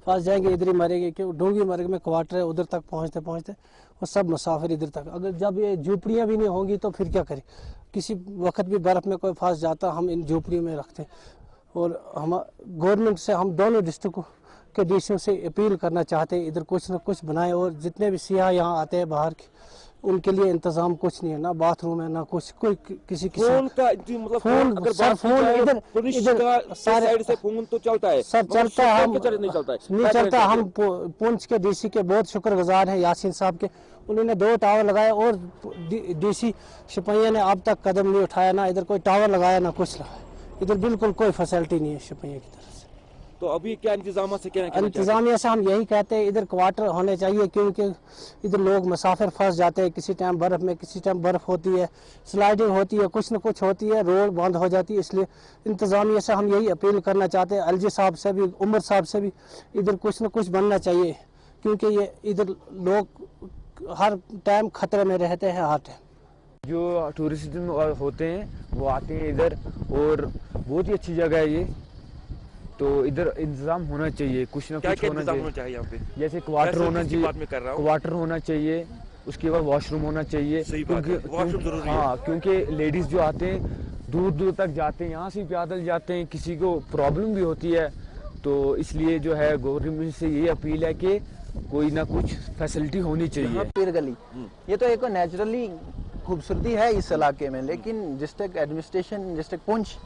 फंस जाएंगे, इधर ही मरेंगे, क्यों डूंगी मर्ग में क्वार्टर है, उधर तक पहुँचते पहुँचते वो सब मुसाफिर इधर तक। अगर जब ये झोपड़ियाँ भी नहीं होंगी तो फिर क्या करें? किसी वक्त भी बर्फ़ में कोई फंस जाता, हम इन झोपड़ियों में रखते। और हम गवर्नमेंट से हम दोनों डिस्ट्रिक्ट के डीसीओ से अपील करना चाहते हैं इधर कुछ न कुछ बनाए, और जितने भी सियाह यहाँ आते हैं बाहर के उनके लिए इंतजाम कुछ नहीं है, ना बाथरूम है ना कुछ, कोई किसी फोन का मतलब फोन अगर सर फोन इधर साइड से फोन तो चलता है सर, चलता है, हम नहीं चलता है, नहीं चलता। हम पुंछ के डीसी के बहुत शुक्रगुजार हैं यासीन साहब के, उन्होंने 2 टावर लगाए और डीसी शिपैया ने अब तक कदम नहीं उठाया, ना इधर कोई टावर लगाया ना कुछ लगाया, इधर बिल्कुल कोई फैसिलिटी नहीं है शिपैया की तरफ से। तो अभी क्या इंतजाम से क्या इंतजामिया से हम यही कहते हैं इधर क्वार्टर होने चाहिए, क्योंकि इधर लोग मुसाफिर फंस जाते हैं, किसी टाइम बर्फ़ में, किसी टाइम बर्फ़ होती है, स्लाइडिंग होती है, कुछ न कुछ होती है, रोड बंद हो जाती है। इसलिए इंतजामिया से हम यही अपील करना चाहते हैं, एलजी साहब से भी, उमर साहब से भी, इधर कुछ न कुछ बनना चाहिए, क्योंकि ये इधर लोग हर टाइम खतरे में रहते हैं, हर टाइम। जो टूरिस्ट होते हैं वो आते हैं इधर, और बहुत ही अच्छी जगह है ये, तो इधर इंतजाम होना चाहिए, कुछ ना कुछ होना चाहिए यहाँ पे, जैसे क्वार्टर होना चाहिए, क्वार्टर होना चाहिए, उसके बाद वॉशरूम होना चाहिए, क्योंकि हाँ, क्योंकि लेडीज जो आते हैं दूर दूर तक जाते हैं, यहाँ से पैदल जाते हैं, किसी को प्रॉब्लम भी होती है, तो इसलिए जो है गवर्नमेंट से ये अपील है कि कोई ना कुछ फैसिलिटी होनी चाहिए। पीर गली ये तो एक नेचुरली खूबसूरती है इस इलाके में, लेकिन डिस्ट्रिक्ट एडमिनिस्ट्रेशन, डिस्ट्रिक्ट पुंछ,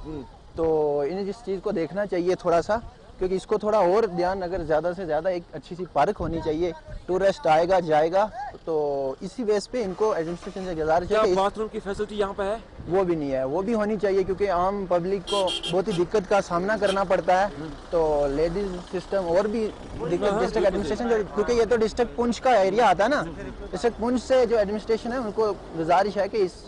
तो इन्हें जिस चीज़ को देखना चाहिए थोड़ा सा, क्योंकि इसको थोड़ा और ध्यान, अगर ज़्यादा से ज़्यादा एक अच्छी सी पार्क होनी चाहिए, टूरिस्ट आएगा जाएगा, तो इसी बेस पे इनको एडमिनिस्ट्रेशन से गुजारिश है। बाथरूम की फैसिलिटी यहाँ पे है? वो भी नहीं है, वो भी होनी चाहिए, क्योंकि आम पब्लिक को बहुत ही दिक्कत का सामना करना पड़ता है, तो लेडीज सिस्टम और भी दिक्कत डिस्ट्रिक्ट एडमिनिस्ट्रेशन जो, क्योंकि ये तो डिस्ट्रिक्ट पुंछ का एरिया आता है ना, डिस्ट्रिक्ट पुंछ से जो एडमिनिस्ट्रेशन है उनको गुजारिश है कि इस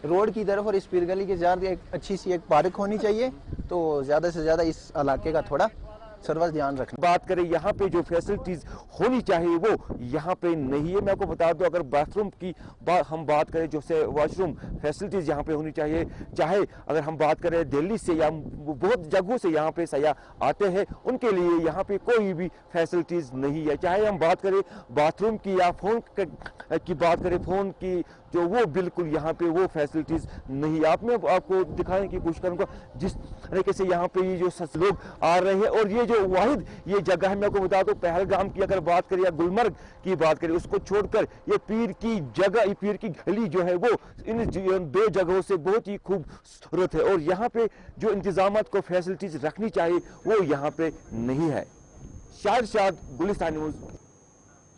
रोड की तरफ और इस पीर गली के ज़्यादा एक अच्छी सी एक पार्क होनी चाहिए, तो ज़्यादा से ज़्यादा इस इलाके का थोड़ा सर्वस ध्यान रखना। बात करें यहाँ पे जो फैसिलिटीज होनी चाहिए वो यहाँ पे नहीं है। मैं आपको बता दूं, अगर बाथरूम की हम बात करें, जो से वॉशरूम फैसिलिटीज यहाँ पे होनी चाहिए, चाहे अगर हम बात करें दिल्ली से या बहुत जगहों से यहाँ पे सयाह आते हैं, उनके लिए यहाँ पे कोई भी फैसिलिटीज नहीं है। चाहे हम बात करें बाथरूम की या फोन की बात करें, फोन की जो वो बिल्कुल यहाँ पे वो फैसिलिटीज नहीं है। मैं आपको दिखाने की कोशिश करूँगा जिस तरीके से यहाँ पे ये जो लोग आ रहे हैं, और ये जो वाहिद ये जगह है, मैं आपको बता दूं, पहलगाम की अगर बात करें या गुलमर्ग की बात करें, उसको छोड़कर ये पीर की जगह, ये पीर की गली जो है वो इन 2 जगहों से बहुत ही खूबसूरत है, और यहाँ पे जो इंतजामात को फैसिलिटीज रखनी चाहिए वो यहाँ पे नहीं है। शाद गुलिस्तान न्यूज़।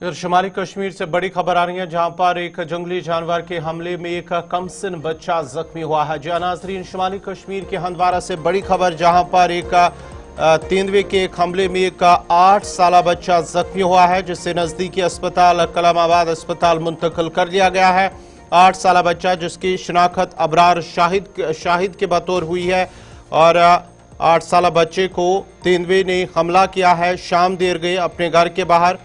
फिर शुमाली कश्मीर से बड़ी खबर आ रही है, जहां पर एक जंगली जानवर के हमले में एक कमसिन बच्चा जख्मी हुआ है। जी नाज़रीन, शुमाली कश्मीर के हंदवारा से बड़ी खबर, जहां पर एक तेंदुए के एक हमले में एक 8 साला बच्चा जख्मी हुआ है, जिसे नजदीकी अस्पताल कलामाबाद अस्पताल मुंतकिल कर दिया गया है। 8 साला बच्चा जिसकी शिनाख्त अबरार शाहिद के बतौर हुई है, और 8 साला बच्चे को तेंदुए ने हमला किया है शाम देर गए अपने घर के बाहर,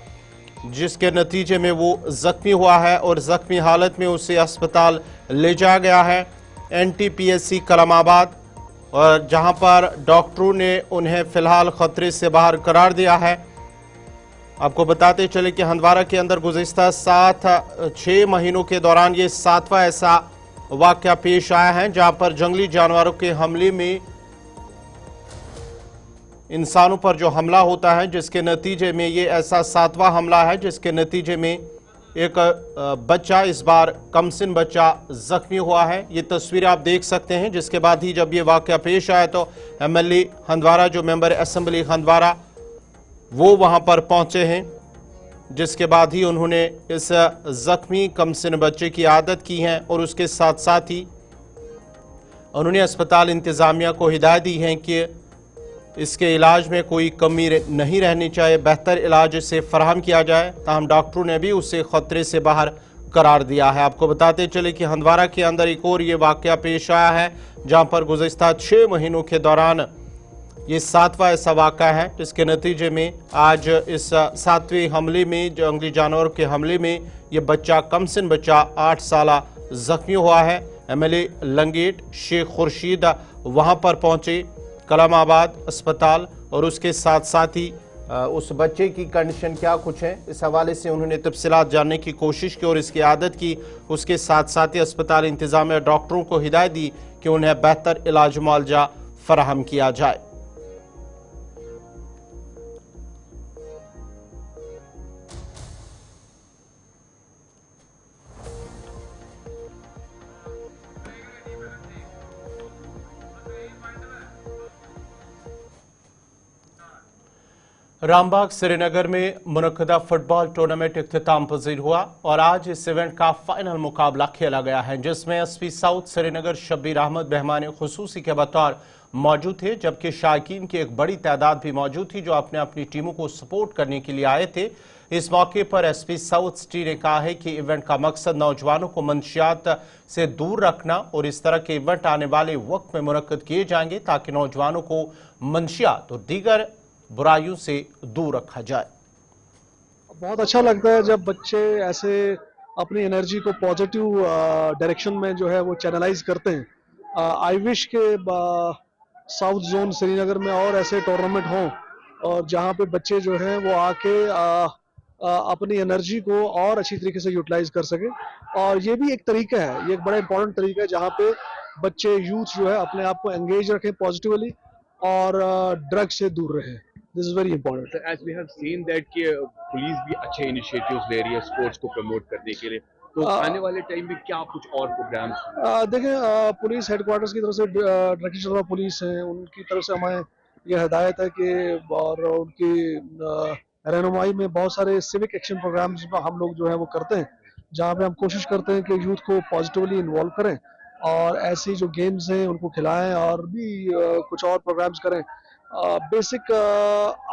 जिसके नतीजे में वो जख्मी हुआ है, और जख्मी हालत में उसे अस्पताल ले जाया गया है NTPSC कलामाबाद, और जहां पर डॉक्टरों ने उन्हें फिलहाल खतरे से बाहर करार दिया है। आपको बताते चले कि हंदवारा के अंदर गुज़िश्ता 6 महीनों के दौरान ये 7वां ऐसा वाक़या पेश आया है, जहां पर जंगली जानवरों के हमले में इंसानों पर जो हमला होता है, जिसके नतीजे में ये ऐसा 7वां हमला है, जिसके नतीजे में एक बच्चा, इस बार कमसिन बच्चा जख्मी हुआ है। ये तस्वीर आप देख सकते हैं, जिसके बाद ही जब ये वाक़या पेश आया तो MLA हंदवारा, जो मेंबर असेंबली हंदवारा, वो वहां पर पहुंचे हैं, जिसके बाद ही उन्होंने इस जख्मी कमसिन बच्चे की आदत की है, और उसके साथ साथ ही उन्होंने अस्पताल इंतज़ामिया को हिदायत दी है कि इसके इलाज में कोई कमी नहीं रहनी चाहिए, बेहतर इलाज इसे फराहम किया जाए। ताहम डॉक्टरों ने भी उसे खतरे से बाहर करार दिया है। आपको बताते चले कि हंदवारा के अंदर एक और ये वाक़या पेश आया है, जहां पर गुज़िश्ता 6 महीनों के दौरान ये 7वां ऐसा वाक़या है, जिसके नतीजे में आज इस 7वें हमले में, जंगली जानवरों के हमले में, ये बच्चा कमसिन बच्चा 8 साला जख्मी हुआ है। MLA लंगेट शेख खुर्शीद वहाँ पर पहुँचे कलामाबाद अस्पताल, और उसके साथ साथ ही उस बच्चे की कंडीशन क्या कुछ है, इस हवाले से उन्होंने तफसीलात जानने की कोशिश की और इसकी आदत की। उसके साथ साथ ही अस्पताल इंतजामिया डॉक्टरों को हिदायत दी कि उन्हें बेहतर इलाज मुआवजा फराहम किया जाए। रामबाग श्रीनगर में मुनक्कदा फुटबॉल टूर्नामेंट इख्तिताम पजीर हुआ और आज इस इवेंट का फाइनल मुकाबला खेला गया है, जिसमें एसपी साउथ श्रीनगर शब्बीर अहमद मेहमान खुसूसी के बतौर मौजूद थे, जबकि शायकीन की एक बड़ी तादाद भी मौजूद थी जो अपने अपनी टीमों को सपोर्ट करने के लिए आए थे। इस मौके पर एसपी साउथ सिटी ने कहा है कि इवेंट का मकसद नौजवानों को मंशियात से दूर रखना और इस तरह के इवेंट आने वाले वक्त में मुनक्कद किए जाएंगे ताकि नौजवानों को मंशियात और दीगर बुराइयों से दूर रखा जाए। बहुत अच्छा लगता है जब बच्चे ऐसे अपनी एनर्जी को पॉजिटिव डायरेक्शन में जो है वो चैनलाइज करते हैं। आई विश के साउथ जोन श्रीनगर में और ऐसे टूर्नामेंट हों और जहां पे बच्चे जो हैं वो आके अपनी एनर्जी को और अच्छी तरीके से यूटिलाइज कर सके। और ये भी एक तरीका है, ये एक बड़ा इंपॉर्टेंट तरीका है जहाँ पे बच्चे यूथ जो है अपने आप को एंगेज रखें पॉजिटिवली और ड्रग से दूर रहें। This is very important. So as we have seen that कि पुलिस भी अच्छे इनिशिएटिव्स ले रही है स्पोर्ट्स को प्रमोट करने के लिए, तो आने वाले टाइम में क्या कुछ और प्रोग्राम्स? देखें, पुलिस हेडक्वार्टर्स की तरफ से डायरेक्टर जनरल पुलिस हैं, उनकी तरफ से हमें यह हिदायत है कि और उनकी रहनुमाई में बहुत सारे सिविक एक्शन प्रोग्राम्स हम लोग जो है वो करते हैं, जहाँ पे हम कोशिश करते हैं कि यूथ को पॉजिटिवली इन्वॉल्व करें और ऐसी जो गेम्स हैं उनको खिलाएं और भी कुछ और प्रोग्राम्स करें। बेसिक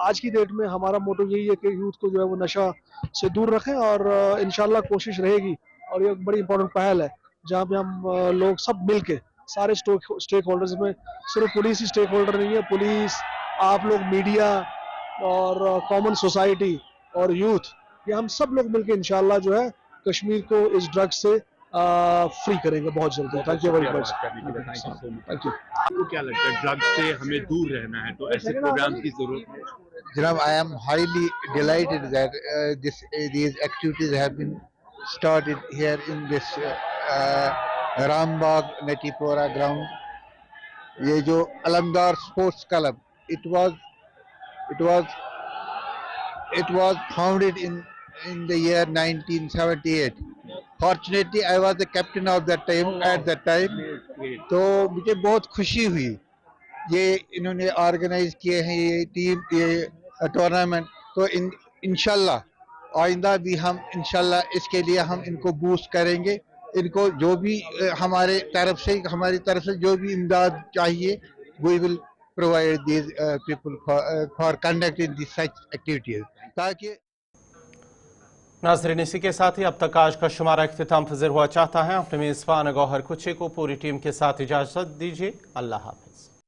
आज की डेट में हमारा मोटो यही है कि यूथ को जो है वो नशा से दूर रखें और इंशाल्लाह कोशिश रहेगी। और ये बड़ी इंपॉर्टेंट पहल है जहाँ पे हम लोग सब मिल के सारे स्टेक होल्डर्स में, सिर्फ पुलिस ही स्टेक होल्डर नहीं है, पुलिस, आप लोग, मीडिया और कॉमन सोसाइटी और यूथ, ये हम सब लोग मिल के इंशाल्लाह जो है कश्मीर को इस ड्रग से फ्री करेंगे बहुत जल्दी। Thank you very much. Thank you. आपको क्या लगता है ड्रग्स से हमें दूर रहना है तो ऐसे प्रोग्राम की जरूरत है? जनाब, I am highly dilated that these activities have been started here in this Rambagh Natipora ground. ये जो Alamdar sports club, it was founded in the year 1978. Fortunately, I was the captain of that time at that time. तो मुझे बहुत खुशी हुई ये इन्होंने organise किए हैं ये टीम, ये टूर्नामेंट। तो इंशाल्लाह आइंदा भी हम इंशाल्लाह इसके लिए हम इनको बूस्ट करेंगे। इनको जो भी हमारी तरफ से जो भी इमदाद चाहिए, we will provide these people for conducting these such activities, ताकि नाज़रीन, इसी के साथ ही अब तक आज का शुमारा इख्तिताम पज़ीर हुआ। चाहता है अपने मेज़बान गौहर कुचे को पूरी टीम के साथ इजाज़त दीजिए। अल्लाह हाफ़िज़।